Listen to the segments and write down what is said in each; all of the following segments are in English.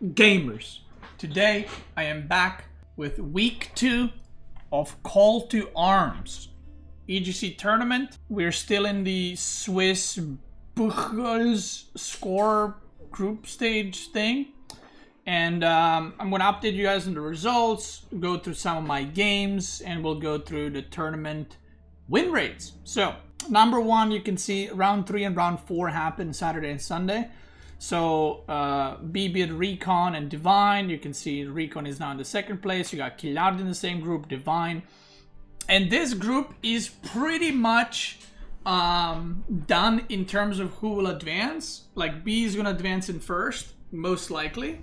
gamers. Today I am back with week 2 of Call to Arms EGC tournament. We're still in the Swiss Buchholz score group stage thing, and I'm going to update you guys on the results, go through some of my games, and we'll go through the tournament win rates. So number 1, you can see round 3 and round 4 happened Saturday and Sunday. So Beastyqt, Recon, and Divine. You can see Recon is now in the second place. You got Killard in the same group, Divine. And this group is pretty much done in terms of who will advance. Like B is going to advance in first, most likely.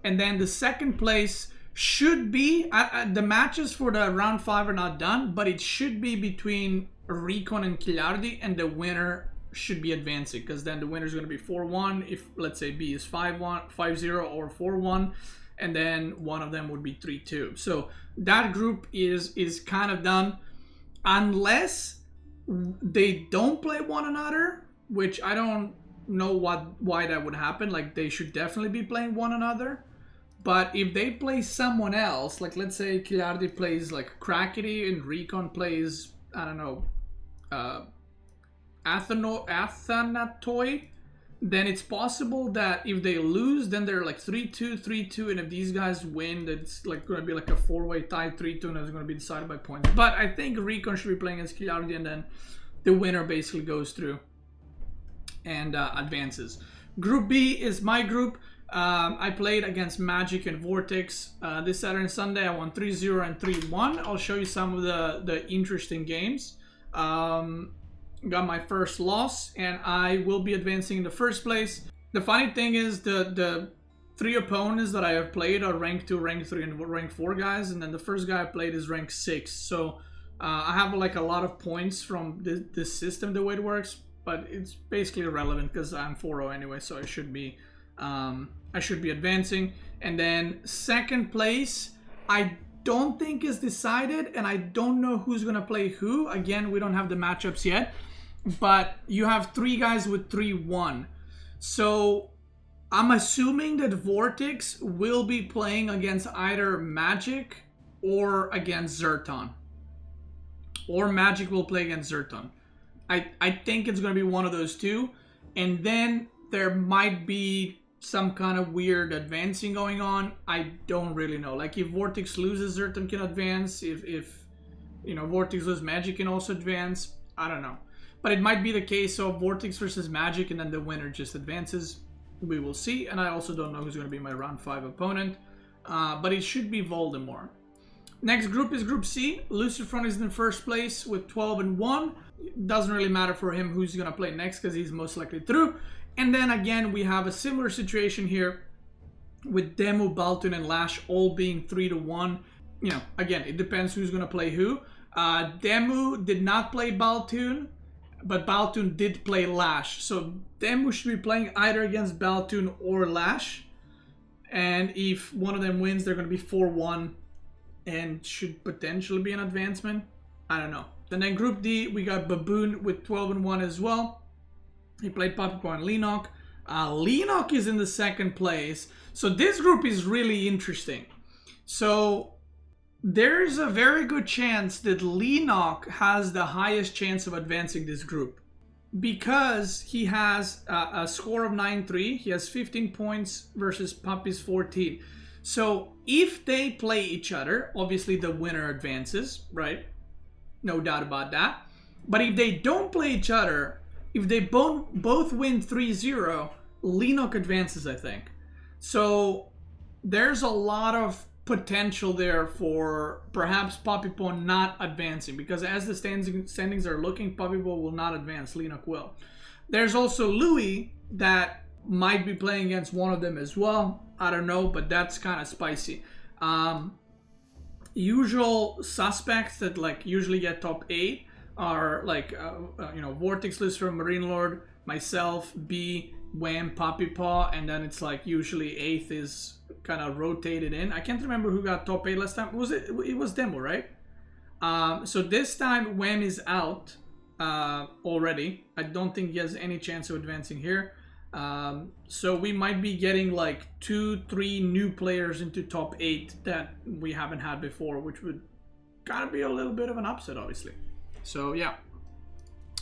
And then the second place should be, the matches for the round 5 are not done, but it should be between Recon and Killardi, and the winner should be advancing, because then the winner is going to be 4-1 if, let's say, B is 5-1, 5-0 or 4-1, and then one of them would be 3-2. So that group is kind of done, unless they don't play one another, which I don't know why that would happen. Like, they should definitely be playing one another. But if they play someone else, like let's say Killardi plays like Krakety and Recon plays, I don't know, Athanatoy, then it's possible that if they lose, then they're like 3-2, 3-2, and if these guys win, it's like going to be like a 4-way tie, 3-2, and it's going to be decided by points. But I think Recon should be playing against Killardi, and then the winner basically goes through and advances. Group B is my group. I played against Magic and Vortex this Saturday and Sunday. I won 3-0 and 3-1. I'll show you some of the interesting games. Got my first loss, and I will be advancing in the first place. The funny thing is the 3 opponents that I have played are rank 2, rank 3, and rank 4 guys, and then the first guy I played is rank 6. So I have like a lot of points from this system, the way it works, but it's basically irrelevant because I'm 4-0 anyway, so I should be advancing. And then second place, I don't think is decided, and I don't know who's gonna play who. Again, we don't have the matchups yet, but you have 3 guys with 3-1. So I'm assuming that Vortex will be playing against either Magic or against Zerton, or Magic will play against Zerton. I think it's gonna be one of those two, and then there might be some kind of weird advancing going on. I don't really know. Like, if Vortex loses, Zerton can advance. If you know, Vortex loses, Magic can also advance. I don't know. But it might be the case of Vortex versus Magic, and then the winner just advances. We will see. And I also don't know who's going to be my round 5 opponent. But it should be Voldemort. Next group is Group C. Lucifer is in first place with 12-1. Doesn't really matter for him who's going to play next, because he's most likely through. And then again, we have a similar situation here with Demu, Baltoon, and Lash all being 3-1. You know, again, it depends who's going to play who. Demu did not play Baltoon, but Baltoon did play Lash. So Demu should be playing either against Baltoon or Lash. And if one of them wins, they're going to be 4-1 and should potentially be an advancement. I don't know. And then Group D, we got Baboon with 12-1 as well. He played Puppy Paw and Lenok. Lenok is in the second place. So this group is really interesting. So there's a very good chance that Lenok has the highest chance of advancing this group, because he has a score of 9-3. He has 15 points versus Puppy's 14. So if they play each other, obviously the winner advances, right? No doubt about that. But if they don't play each other, if they both win 3-0, Lenok advances, I think. So there's a lot of potential there for perhaps Puppy Paw not advancing, because as the standings are looking, Puppy Paw will not advance, Lenok will. There's also Louis that might be playing against one of them as well. I don't know, but that's kind of spicy. Usual suspects that like usually get top 8 are like, you know, Vortex, Lucifer, Marine Lord, myself, B, Wham, Puppy Paw, and then it's like usually 8th is kind of rotated in. I can't remember who got top 8 last time. It was Demo, right? So this time Wham is out already. I don't think he has any chance of advancing here. So we might be getting like 2-3 new players into top 8 that we haven't had before, which would kind of be a little bit of an upset, obviously. So yeah.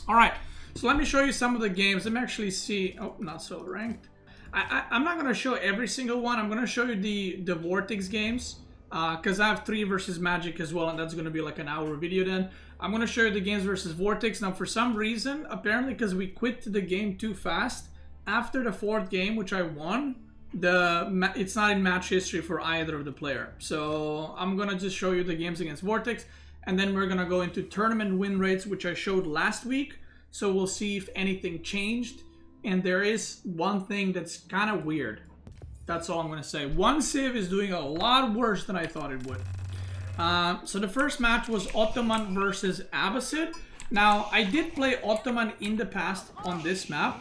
All right. So let me show you some of the games. Let me actually see. Oh, not so ranked. I'm not going to show every single one. I'm going to show you the Vortex games because I have 3 versus Magic as well, and that's going to be like an hour video then. I'm going to show you the games versus Vortex. Now, for some reason, apparently because we quit the game too fast, after the 4th game, which I won, it's not in match history for either of the player. So I'm going to just show you the games against Vortex, and then we're going to go into tournament win rates, which I showed last week. So we'll see if anything changed. And there is one thing that's kind of weird. That's all I'm going to say. One Civ is doing a lot worse than I thought it would. So the first match was Ottoman versus Abbasid. Now, I did play Ottoman in the past on this map.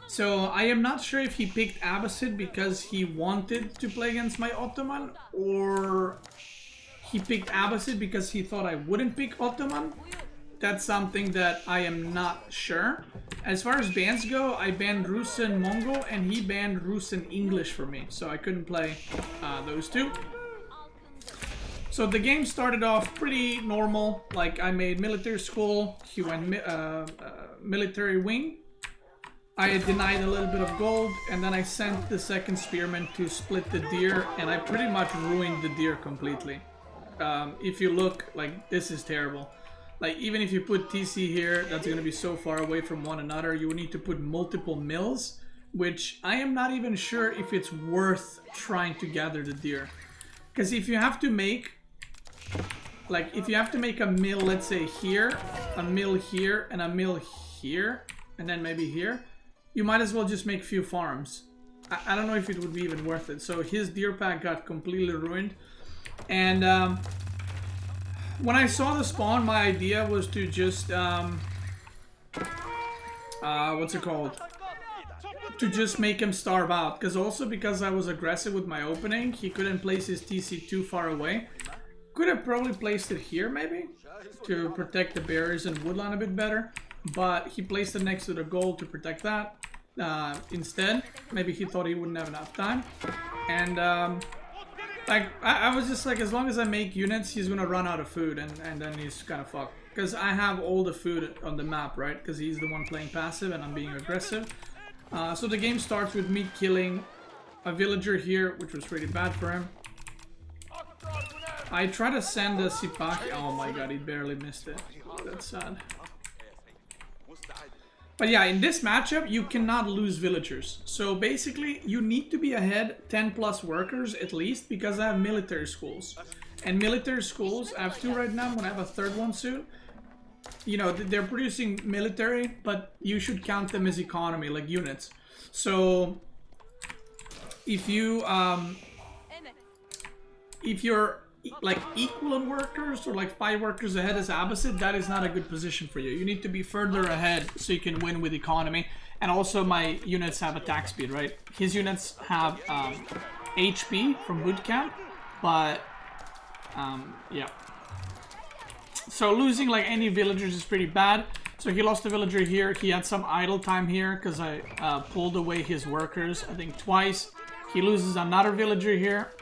So I am not sure if he picked Abbasid because he wanted to play against my Ottoman, or he picked Abbasid because he thought I wouldn't pick Ottoman. That's something that I am not sure. As far as bans go, I banned Rus and Mongol, and he banned Rus and English for me, so I couldn't play those two. So the game started off pretty normal. Like, I made military school, he went military wing. I denied a little bit of gold, and then I sent the second spearman to split the deer, and I pretty much ruined the deer completely. If you look, like, this is terrible. Like, even if you put TC here, that's going to be so far away from one another. You will need to put multiple mills, which I am not even sure if it's worth trying to gather the deer. Because if you have to make, like, if you have to make a mill, let's say here, a mill here, and a mill here, and then maybe here, you might as well just make few farms. I don't know if it would be even worth it. So his deer pack got completely ruined. And when I saw the spawn, my idea was to just, what's it called? To just make him starve out. Because I was aggressive with my opening, he couldn't place his TC too far away. Could have probably placed it here, maybe, to protect the berries and woodland a bit better. But he placed it next to the gold to protect that instead. Maybe he thought he wouldn't have enough time. And like, I was just like, as long as I make units, he's gonna run out of food, and then he's kind of fucked. Because I have all the food on the map, right? Because he's the one playing passive and I'm being aggressive. So the game starts with me killing a villager here, which was really bad for him. I try to send a Sipaki. Oh my god, he barely missed it. That's sad. But yeah, in this matchup, you cannot lose villagers. So basically, you need to be ahead 10 plus workers at least, because I have military schools. And military schools, I have 2 right now, I'm gonna have a 3rd one soon. You know, they're producing military, but you should count them as economy, like units. So if you're like equal in workers, or like 5 workers ahead as Abbasid, that is not a good position for you. You need to be further ahead so you can win with economy. And also my units have attack speed, right? His units have HP from bootcamp, but yeah. So losing like any villagers is pretty bad. So he lost a villager here. He had some idle time here because I pulled away his workers, I think twice. He loses another villager here.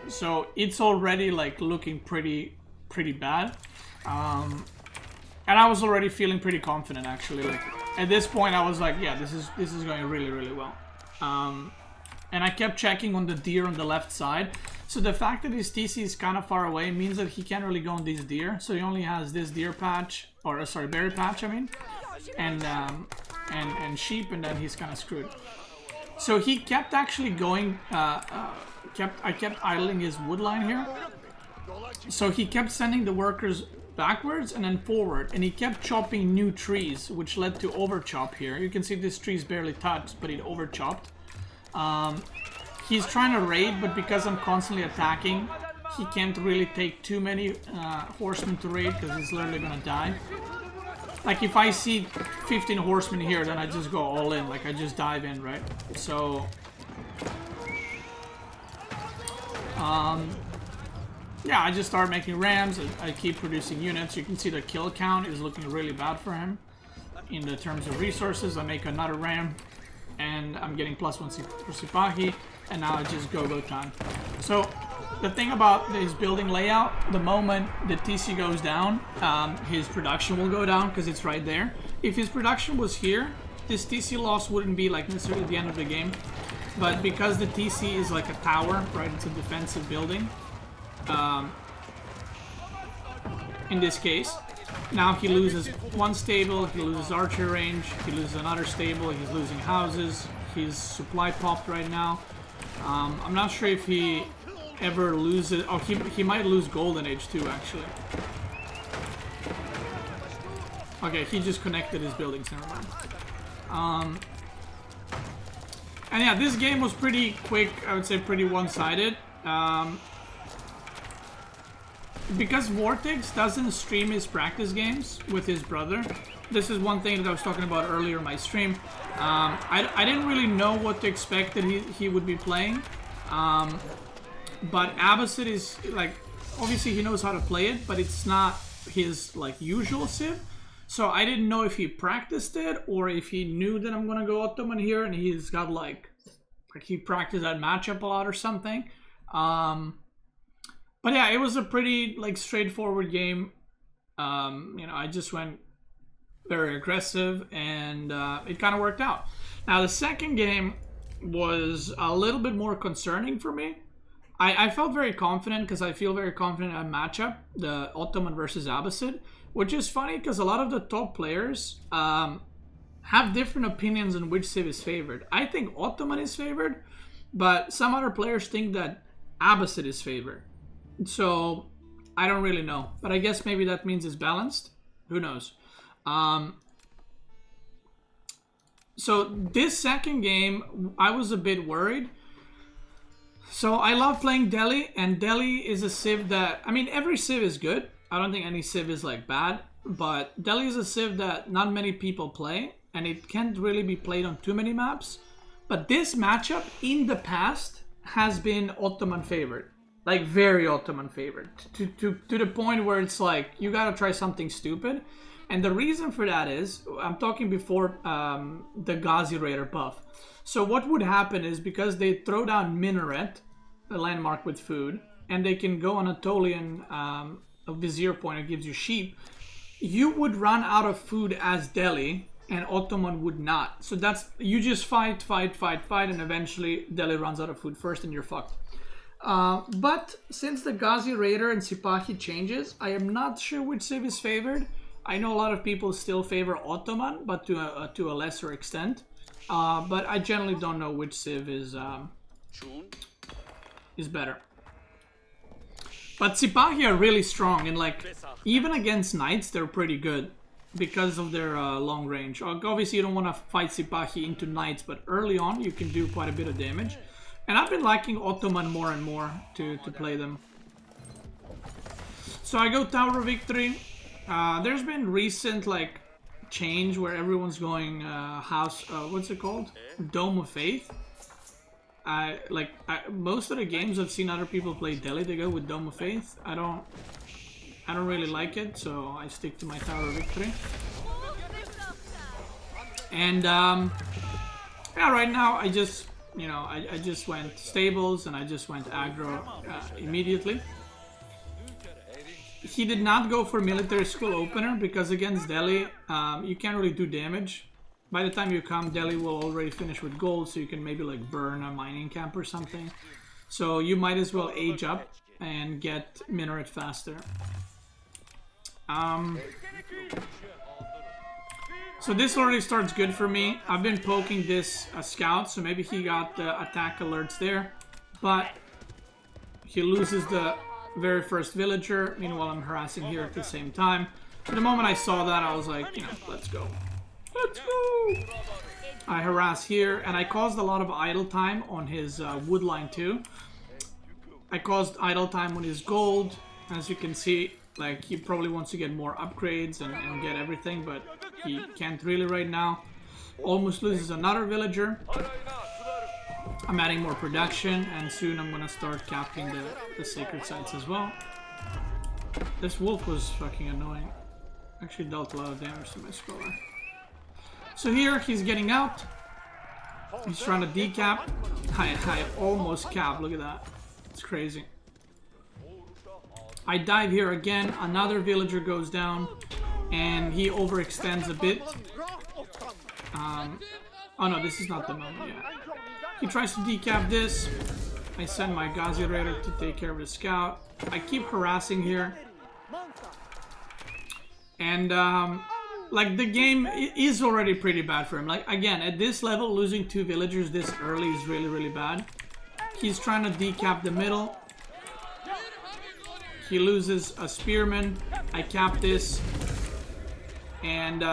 So it's already like looking pretty bad. And I was already feeling pretty confident actually. Like at this point I was like, yeah, this is going really well. And I kept checking on the deer on the left side. So the fact that his TC is kind of far away means that he can't really go on these deer. So he only has this deer patch, or sorry, berry patch, I mean, and sheep, and then he's kind of screwed. So he kept actually going. I kept idling his wood line here. So he kept sending the workers backwards and then forward, and he kept chopping new trees, which led to overchop here. You can see this tree is barely touched, but it overchopped. He's trying to raid, but because I'm constantly attacking, he can't really take too many horsemen to raid because he's literally gonna die. Like if I see 15 horsemen here, then I just go all in, like I just dive in, right? So yeah, I just start making rams. I keep producing units. You can see the kill count is looking really bad for him in the terms of resources. I make another ram. and I'm getting +1 for Sipahi, and now it's just go time. So the thing about his building layout, the moment the TC goes down, his production will go down because it's right there. If his production was here, this TC loss wouldn't be like necessarily the end of the game. But because the TC is like a tower, right, it's a defensive building. In this case, now he loses one stable, he loses archer range, he loses another stable, he's losing houses, his supply popped right now. I'm not sure if he ever loses... Oh, he might lose Golden Age too, actually. Okay, he just connected his buildings, never mind. And yeah, this game was pretty quick, I would say pretty one-sided. Because Vortex doesn't stream his practice games with his brother, this is one thing that I was talking about earlier in my stream. I didn't really know what to expect that he would be playing. But Abbasid is, like, obviously he knows how to play it, but it's not his, like, usual Civ. So I didn't know if he practiced it or if he knew that I'm gonna go Ottoman here and he's got, like he practiced that matchup a lot or something. But yeah, it was a pretty, like, straightforward game. You know, I just went very aggressive and it kind of worked out. Now the second game was a little bit more concerning for me. I felt very confident because I feel very confident in a matchup, the Ottoman versus Abbasid, which is funny because a lot of the top players have different opinions on which Civ is favored. I think Ottoman is favored, but some other players think that Abbasid is favored. So I don't really know, but I guess maybe that means it's balanced. Who knows? So this second game, I was a bit worried. So I love playing Delhi, and Delhi is a Civ that, I mean, every Civ is good. I don't think any Civ is, like, bad, but Delhi is a Civ that not many people play, and it can't really be played on too many maps. But this matchup in the past has been Ottoman favored, like very Ottoman favored, to the point where it's like you gotta try something stupid. And the reason for that is, I'm talking before the Ghazi Raider buff. So what would happen is, because they throw down Minaret, a landmark with food, and they can go Anatolian a Vizier point, it gives you sheep, you would run out of food as Delhi, and Ottoman would not. So that's, you just fight, and eventually Delhi runs out of food first and you're fucked. But since the Ghazi Raider and Sipahi changes, I am not sure which Civ is favored. I know a lot of people still favor Ottoman, but to a lesser extent. But I generally don't know which Civ is better. But Sipahi are really strong, and, like, even against Knights, they're pretty good because of their long range. Obviously, you don't want to fight Sipahi into Knights, but early on, you can do quite a bit of damage. And I've been liking Ottoman more and more to play them. So I go Tower of Victory. There's been recent, like, change where everyone's going what's it called? Dome of Faith. Most of the games I've seen other people play Delhi, they go with Dome of Faith. I don't really like it, so I stick to my Tower of Victory. And yeah, right now I just, you know, I just went stables and I just went aggro immediately. He did not go for military school opener because against Delhi, you can't really do damage. By the time you come, Delhi will already finish with gold, so you can maybe, like, burn a mining camp or something. So you might as well age up and get Minaret faster. So this already starts good for me. I've been poking this scout, so maybe he got the attack alerts there. But he loses the very first villager. Meanwhile, I'm harassing here at the same time. So the moment I saw that, I was like, you know, let's go. Let's go! I harass here, and I caused a lot of idle time on his wood line too. I caused idle time on his gold. As you can see, like, he probably wants to get more upgrades and get everything, but he can't really right now. Almost loses another villager. I'm adding more production, and soon I'm gonna start capping the sacred sites as well. This wolf was fucking annoying. Actually dealt a lot of damage to my scholar. So here he's getting out. He's trying to decap. I almost cap. Look at that. It's crazy. I dive here again. Another villager goes down. And he overextends a bit. Oh no, this is not the moment yet. He tries to decap this. I send my Ghazi Raider to take care of the scout. I keep harassing here. And like the game is already pretty bad for him. Like again, at this level, losing 2 villagers this early is really, really bad. He's trying to decap the middle. He loses a spearman. I cap this. And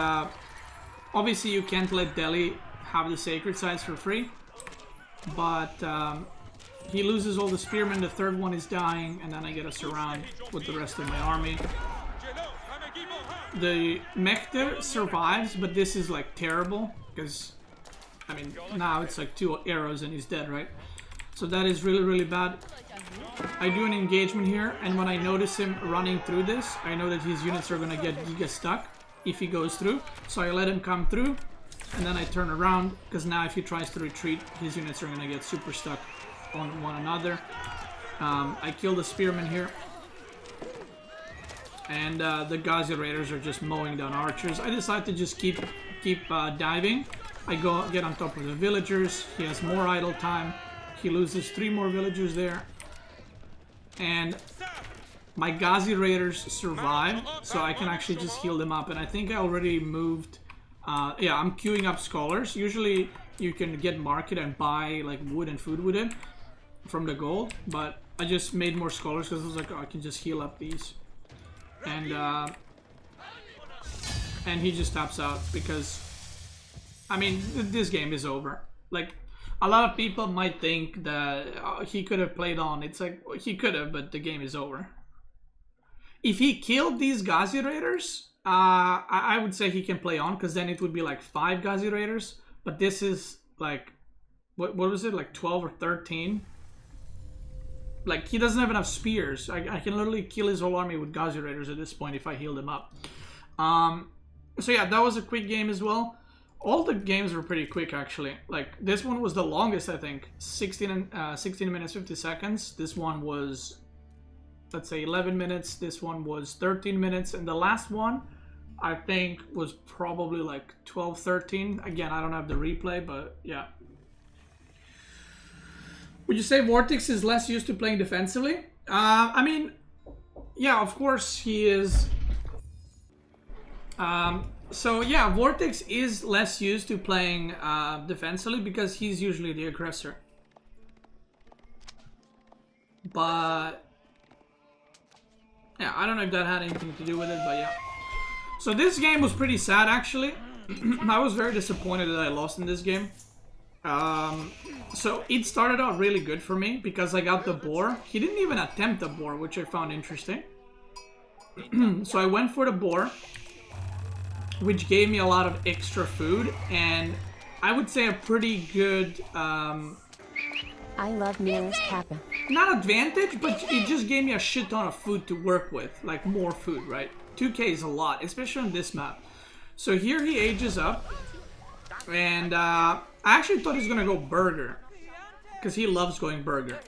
obviously you can't let Delhi have the sacred sites for free. But he loses all the spearmen. The third one is dying. And then I get a surround with the rest of my army. The Mekter survives, but this is like terrible. Because, I mean, now it's like 2 arrows and he's dead, right? So that is really, really bad. I do an engagement here. And when I notice him running through this, I know that his units are going to get giga stuck if he goes through. So I let him come through. And then I turn around, because now if he tries to retreat, his units are going to get super stuck on one another. I kill the spearman here. And the Ghazi Raiders are just mowing down archers. I decide to just keep diving. I go get on top of the villagers. He has more idle time. He loses 3 more villagers there. And my Ghazi Raiders survive, so I can actually just heal them up. And I think I already moved... yeah, I'm queuing up scholars. Usually you can get market and buy like wood and food with it from the gold, but I just made more scholars because I was like, oh, I can just heal up these. And he just taps out because, I mean, this game is over. Like, a lot of people might think that he could have played on. It's like, well, he could have, but the game is over. If he killed these Ghazi Raiders, I would say he can play on, because then it would be like 5 Ghazi Raiders. But this is like, what was it, like 12 or 13? Like, he doesn't have enough spears. I can literally kill his whole army with Ghazi Raiders at this point if I healed him up. So yeah, that was a quick game as well. All the games were pretty quick, actually. Like, this one was the longest, I think. 16 minutes, 50 seconds. This one was, let's say, 11 minutes. This one was 13 minutes. And the last one, I think, was probably like 12, 13. Again, I don't have the replay, but yeah. Would you say Vortex is less used to playing defensively? I mean, yeah, of course he is. So yeah, Vortex is less used to playing defensively because he's usually the aggressor. But yeah, I don't know if that had anything to do with it, but yeah. So this game was pretty sad, actually. I was very disappointed that I lost in this game. So it started out really good for me because I got the boar. He didn't even attempt the boar, which I found interesting. So I went for the boar, which gave me a lot of extra food, and I would say a pretty good... I love Mira's Kappa. Not advantage, but it just gave me a shit ton of food to work with. Like, more food, right? 2k is a lot, especially on this map. So here he ages up, and I actually thought he was gonna go burger, because he loves going burger.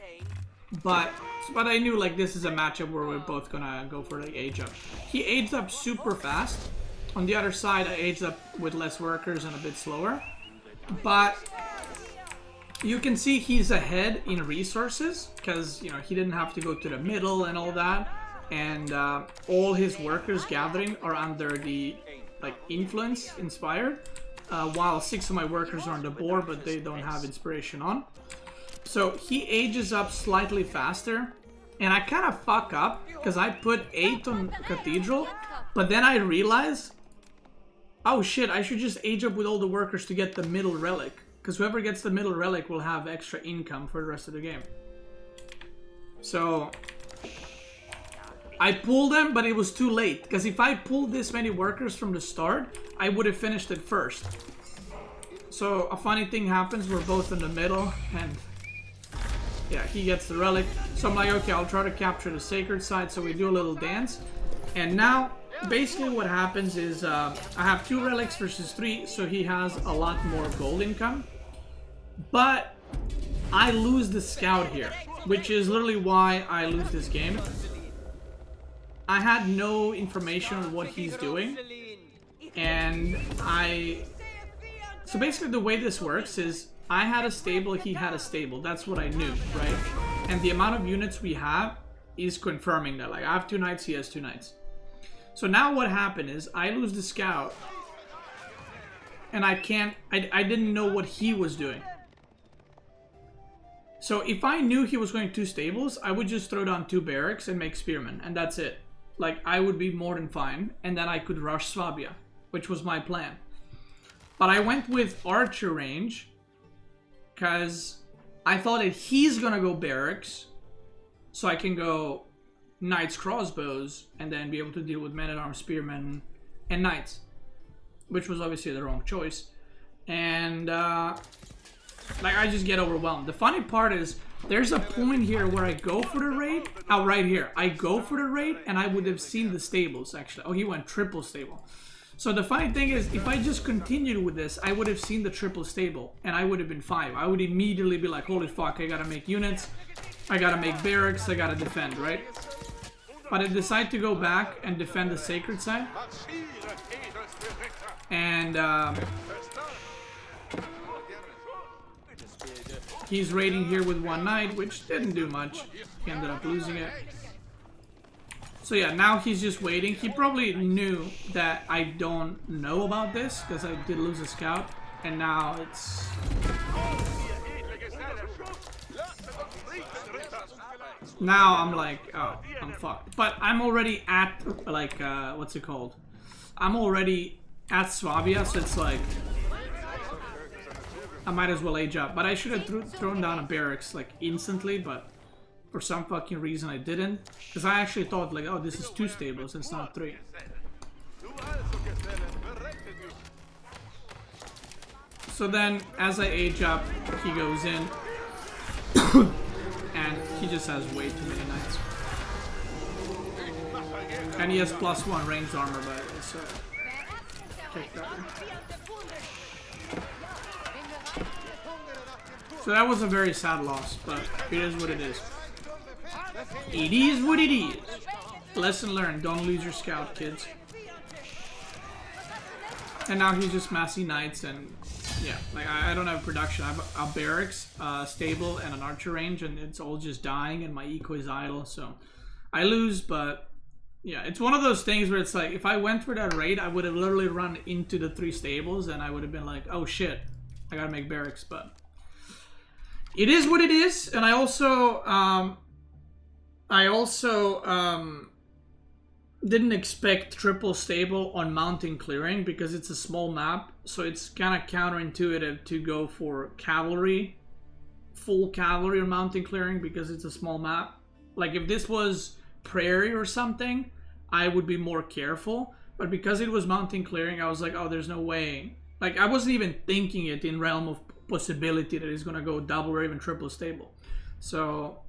But I knew, like, this is a matchup where we're both gonna go for the age up. He aged up super fast. On the other side, I aged up with less workers and a bit slower. But you can see he's ahead in resources because, you know, he didn't have to go to the middle and all that. And all his workers gathering are under the, like, influence inspired. While 6 of my workers are on the board, but they don't have inspiration on. So he ages up slightly faster. And I kind of fuck up because I put 8 on Cathedral. But then I realize, oh shit, I should just age up with all the workers to get the middle relic. Because whoever gets the middle relic will have extra income for the rest of the game. So I pulled them, but it was too late. Because if I pulled this many workers from the start, I would have finished it first. So a funny thing happens, we're both in the middle, and yeah, he gets the relic. So I'm like, okay, I'll try to capture the sacred site. So we do a little dance. And now, basically what happens is I have 2 relics versus 3, so he has a lot more gold income. But I lose the scout here, which is literally why I lose this game. I had no information on what he's doing, and so basically the way this works is I had a stable, he had a stable. That's what I knew, right? And the amount of units we have is confirming that. Like, I have 2 knights, he has 2 knights. So now what happened is I lose the scout, and I didn't know what he was doing. So if I knew he was going 2 stables, I would just throw down 2 barracks and make spearmen, and that's it. Like, I would be more than fine, and then I could rush Swabia, which was my plan. But I went with archer range, because I thought that he's gonna go barracks, so I can go knights, crossbows, and then be able to deal with men-at-arms, spearmen, and knights. Which was obviously the wrong choice. And, like, I just get overwhelmed. The funny part is, there's a point here where I go for the raid. Oh, right here. I go for the raid, and I would have seen the stables, actually. Oh, he went triple stable. So the funny thing is, if I just continued with this, I would have seen the triple stable, and I would have been 5. I would immediately be like, holy fuck, I gotta make units, I gotta make barracks, I gotta defend, right? But I decide to go back and defend the sacred side. And, he's raiding here with 1 knight, which didn't do much. He ended up losing it. So yeah, now he's just waiting. He probably knew that I don't know about this, because I did lose a scout. And now it's... Now I'm like, oh, I'm fucked. But I'm already at, like, what's it called? I'm already at Swabia, so it's like... I might as well age up. But I should have thrown down a barracks, like, instantly, but... For some fucking reason I didn't. Because I actually thought, like, oh, this is 2 stables, it's not 3. So then, as I age up, he goes in. And he just has way too many knights. And he has +1 ranged armor, but it's take that. So that was a very sad loss, but it is what it is. It is what it is. Lesson learned, don't lose your scout, kids. And now he's just massing knights, and yeah, like I don't have production. I have a barracks, stable, and an archer range, and it's all just dying, and my eco is idle, so I lose. But yeah, it's one of those things where it's like, if I went for that raid, I would have literally run into the 3 stables, and I would have been like, oh shit, I gotta make barracks. But it is what it is. And I also didn't expect triple stable on mountain clearing, because it's a small map, so it's kind of counterintuitive to go for cavalry, full cavalry on mountain clearing, because it's a small map. Like, if this was prairie or something, I would be more careful, but because it was mountain clearing, I was like, oh, there's no way. Like, I wasn't even thinking it in realm of possibility that he's gonna go double or even triple stable. So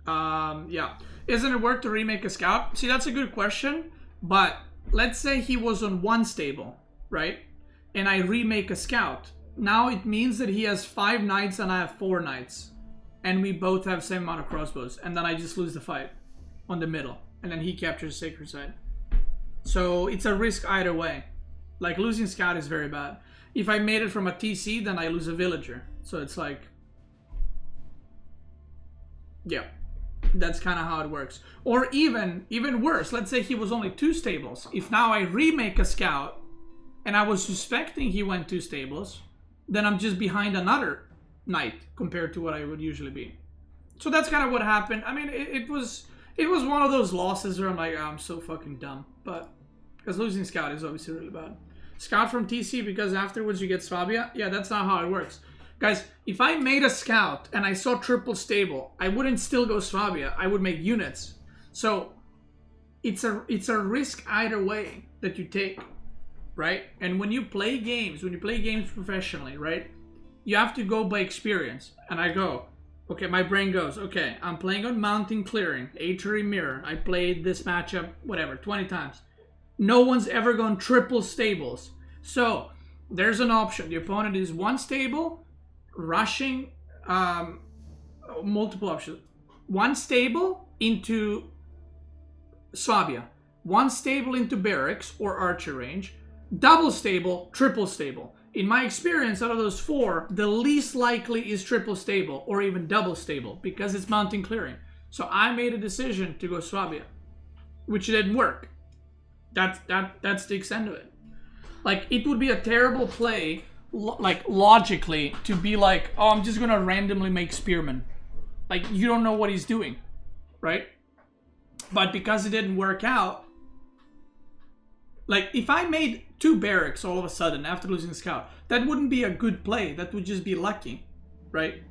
yeah, isn't it worth to remake a scout? See, that's a good question, but let's say he was on 1 stable, right? And I remake a scout. Now it means that he has 5 knights and I have 4 knights, and we both have the same amount of crossbows, and then I just lose the fight on the middle, and then he captures the sacred side. So it's a risk either way. Like, losing scout is very bad. If I made it from a TC, then I lose a villager. So it's like, yeah, that's kind of how it works. Or even worse, let's say he was only 2 stables. If now I remake a scout and I was suspecting he went 2 stables, then I'm just behind another knight compared to what I would usually be. So that's kind of what happened. I mean, it was one of those losses where I'm like, oh, I'm so fucking dumb. But because losing scout is obviously really bad. Scout from TC because afterwards you get Swabia? Yeah, that's not how it works. Guys, if I made a scout and I saw triple stable, I wouldn't still go Swabia. I would make units. So it's a risk either way that you take, right? And when you play games professionally, right, you have to go by experience. And I go, okay, my brain goes, okay, I'm playing on mountain clearing, Aethery Mirror. I played this matchup, whatever, 20 times. No one's ever gone triple stables. So there's an option. The opponent is one stable, rushing, multiple options. One stable into Swabia, one stable into barracks or archer range, double stable, triple stable. In my experience, out of those 4, the least likely is triple stable or even double stable because it's mountain clearing. So I made a decision to go Swabia, which didn't work. That's the extent of it. Like, it would be a terrible play, like, logically, to be like, oh, I'm just gonna randomly make Spearman. Like, you don't know what he's doing, right? But because it didn't work out, like, if I made 2 barracks all of a sudden after losing Scout, that wouldn't be a good play. That would just be lucky, right?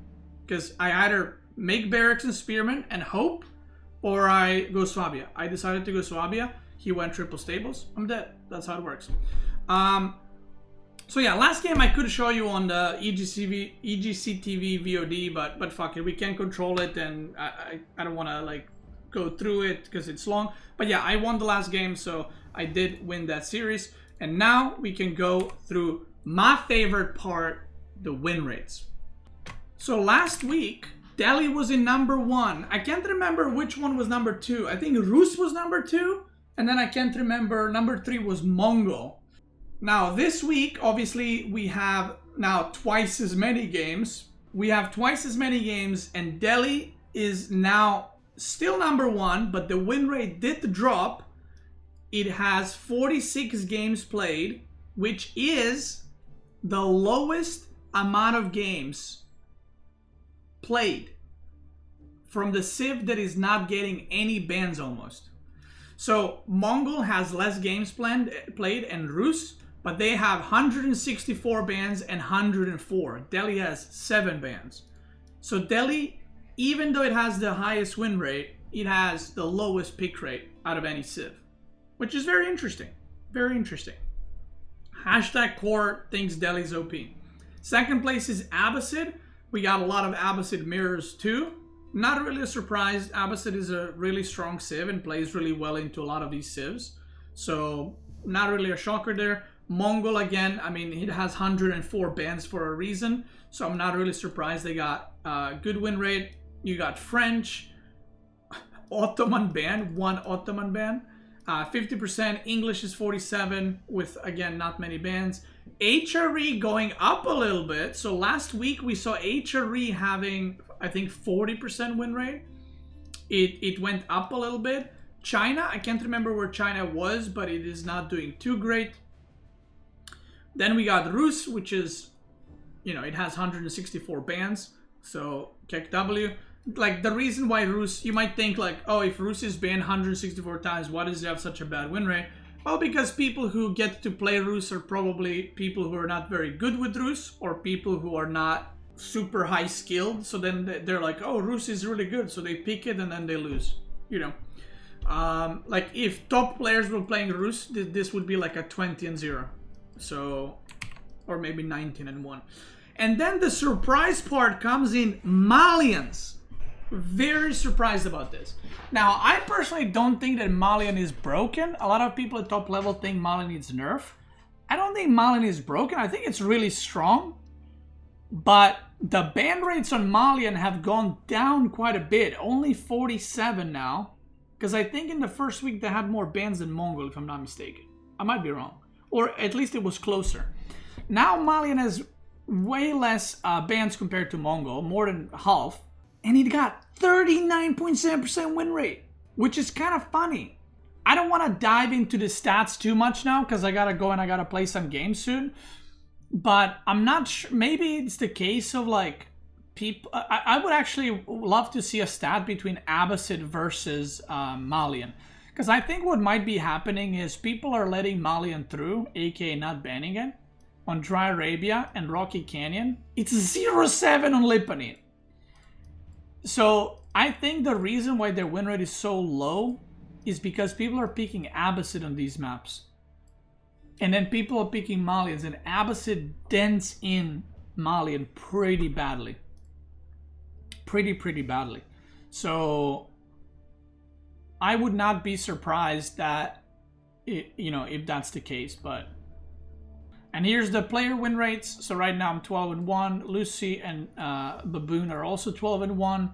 Because I either make barracks and Spearman and hope, or I go Swabia. I decided to go Swabia. He went triple stables. I'm dead. That's how it works. So yeah, last game I could show you on the EGC TV VOD, but fuck it, we can't control it, and I don't want to like go through it because it's long. But yeah, I won the last game, so I did win that series. And now we can go through my favorite part, the win rates. So last week, Delhi was in number 1. I can't remember which one was number 2. I think Rus was number 2. And then I can't remember, number 3 was Mongol. Now this week, obviously, we have now twice as many games. We have twice as many games, and Delhi is now still number 1, but the win rate did drop. It has 46 games played, which is the lowest amount of games played from the Civ that is not getting any bans almost. So Mongol has less games played and Rus, but they have 164 bans and 104. Delhi has 7 bans. So Delhi, even though it has the highest win rate, it has the lowest pick rate out of any Civ, which is very interesting. Very interesting. Hashtag Core thinks Delhi's OP. Second place is Abbasid. We got a lot of Abbasid mirrors too. Not really a surprise. Abbasid is a really strong Civ and plays really well into a lot of these Civs. So not really a shocker there. Mongol, again, I mean, it has 104 bans for a reason. So I'm not really surprised they got a good win rate. You got French, Ottoman ban, 1 Ottoman ban. 50%, English is 47 with, again, not many bans. HRE going up a little bit. So last week we saw HRE having, I think, 40% win rate. It went up a little bit. China, I can't remember where China was, but it is not doing too great. Then we got Rus, which is, you know, it has 164 bans. So KEKW. Like, the reason why Rus, you might think like, oh, if Rus is banned 164 times, why does it have such a bad win rate? Well, because people who get to play Rus are probably people who are not very good with Rus, or people who are not super high skilled. So then they're like, oh, Rus is really good. So they pick it and then they lose, you know. Like, if top players were playing Rus, this would be like a 20-0. So, or maybe 19-1. And then the surprise part comes in Malians. Very surprised about this. Now, I personally don't think that Malian is broken. A lot of people at top level think Malian needs nerf. I don't think Malian is broken. I think it's really strong. But the ban rates on Malian have gone down quite a bit. Only 47 now. Because I think in the first week they had more bans than Mongol, if I'm not mistaken. I might be wrong. Or at least it was closer. Now Malian has way less bans compared to Mongol. More than half. And it got 39.7% win rate, which is kind of funny. I don't want to dive into the stats too much now because I got to go and I got to play some games soon. But I'm not sure. Maybe it's the case of like people. I would actually love to see a stat between Abbasid versus Malian. Because I think what might be happening is people are letting Malian through, aka not banning it, on Dry Arabia and Rocky Canyon. It's 0-7 on Lipanine. So I think the reason why their win rate is so low is because people are picking Abbasid on these maps. And then people are picking Malians, and Abbasid dents in Malian pretty badly. Pretty badly. So I would not be surprised that, if that's the case. But And here's the player win rates. So right now I'm 12-1. Lucy and Baboon are also 12-1.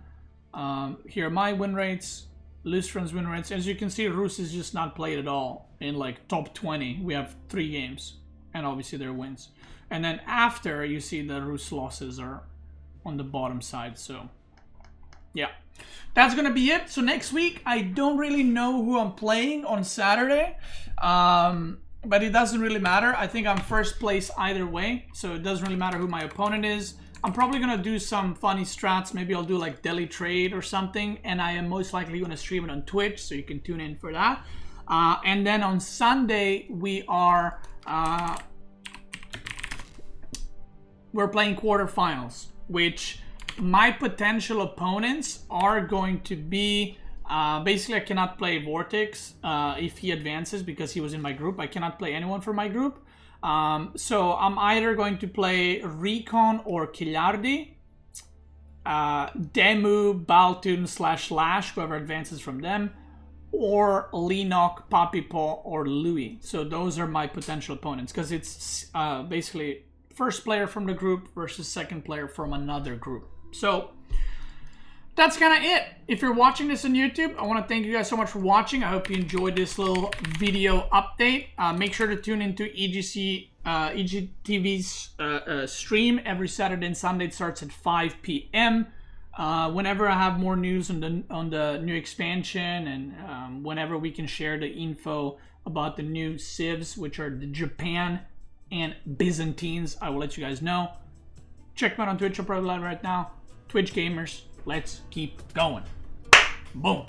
Here are my win rates. Lustron's win rates. As you can see, Rus is just not played at all in like top 20. We have 3 games, and obviously their wins. And then after, you see the Rus losses are on the bottom side. So yeah, that's gonna be it. So next week, I don't really know who I'm playing on Saturday, but it doesn't really matter. I think I'm first place either way, so it doesn't really matter who my opponent is. I'm probably gonna do some funny strats. Maybe I'll do like Deli Trade or something, and I am most likely gonna stream it on Twitch, so you can tune in for that. And then on Sunday we are we're playing quarterfinals, which my potential opponents are going to be basically I cannot play Vortex if he advances because he was in my group. I cannot play anyone from my group. So I'm either going to play Recon or Kilardi, Demu, Baltoon / Lash, whoever advances from them, or Lenok, Papipo, or Louis. So those are my potential opponents because it's basically first player from the group versus second player from another group. So that's kind of it. If you're watching this on YouTube, I want to thank you guys so much for watching. I hope you enjoyed this little video update. Make sure to tune into EGC, EGTV's stream every Saturday and Sunday. It starts at 5 p.m. Whenever I have more news on the new expansion, and whenever we can share the info about the new civs, which are the Japan and Byzantines, I will let you guys know. Check me out on Twitch. I'm probably live right now. Twitch gamers. Let's keep going. Boom.